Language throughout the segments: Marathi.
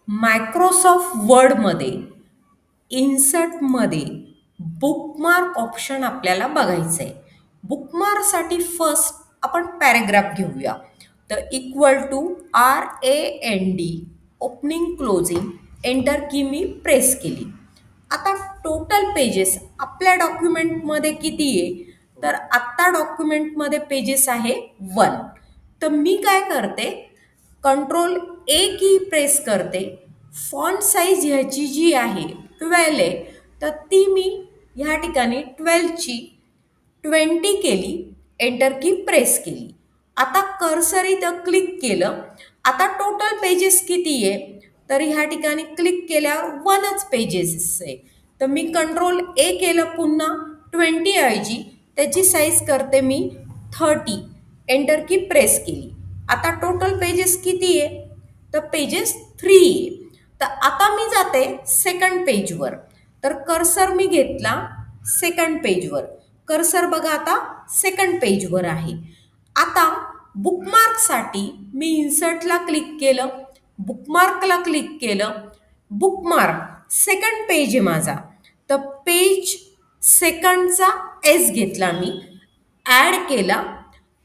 मायक्रोसॉफ्ट वर्डमध्ये इन्सर्टमध्ये बुकमार्क ऑप्शन आपल्याला बघायचं आहे. बुकमार्कसाठी फर्स्ट आपण पॅरेग्राफ घेऊया. तर equal to RAND opening closing enter key मी प्रेस केली. आता टोटल पेजेस आपल्या डॉक्युमेंटमध्ये किती आहे? तर आत्ता डॉक्युमेंटमध्ये पेजेस आहे 1. तर मी काय करते, Ctrl A की प्रेस करते. फॉन्ट साईज ह्याची जी आहे 12 आहे, तर ती मी ह्या ठिकाणी 12 ची 20 केली. एंटर की प्रेस केली. आता कर्सर इथं क्लिक केलं. आता टोटल पेजेस किती आहे? तर ह्या ठिकाणी क्लिक केल्यावर 1च पेजेस आहे. तर मी Ctrl A केलं, पुन्हा 20 ऐवजी त्याची साईज करते मी 30. एंटर की प्रेस केली. आता टोटल पेजेस किती आहे? तर पेजेस 3 आहे. तर आता मी जाते सेकंड पेजवर. तर कर्सर मी घेतला सेकंड पेजवर. कर्सर बघा आता सेकंड पेजवर आहे. आता बुकमार्कसाठी मी इन्सर्टला क्लिक केलं, बुकमार्कला क्लिक केलं. बुकमार्क सेकंड पेज आहे माझा. तर पेज सेकंडचा S घेतला मी, ॲड केला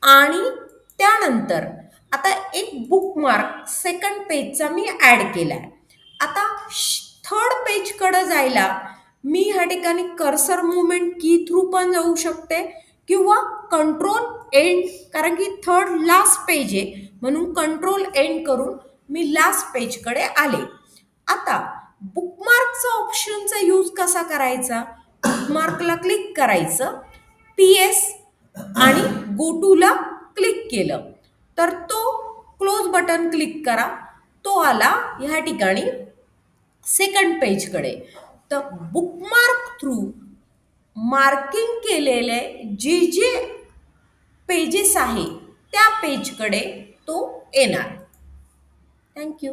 आणि त्यानंतर आता एक बुकमार्क सेकंड पेजचा मी ॲड केला आहे. आता थर्ड पेजकडे जायला मी ह्या ठिकाणी कर्सर मुवमेंट की थ्रू पण जाऊ शकते किंवा कंट्रोल एंड, कारण की थर्ड लास्ट पेज आहे म्हणून कंट्रोल एंड करून मी लास्ट पेजकडे आले. आता बुकमार्कचा ऑप्शनचा यूज कसा करायचा? बुकमार्कला क्लिक करायचं, PS आणि गो टूला क्लिक केलं तर तो क्लोज बटन क्लिक करा, तो आला ह्या ठिकाणी सेकंड पेजकडे. तर बुकमार्क थ्रू मार्किंग केलेले जे जे पेजेस आहे त्या पेजकडे तो येणार. थँक्यू.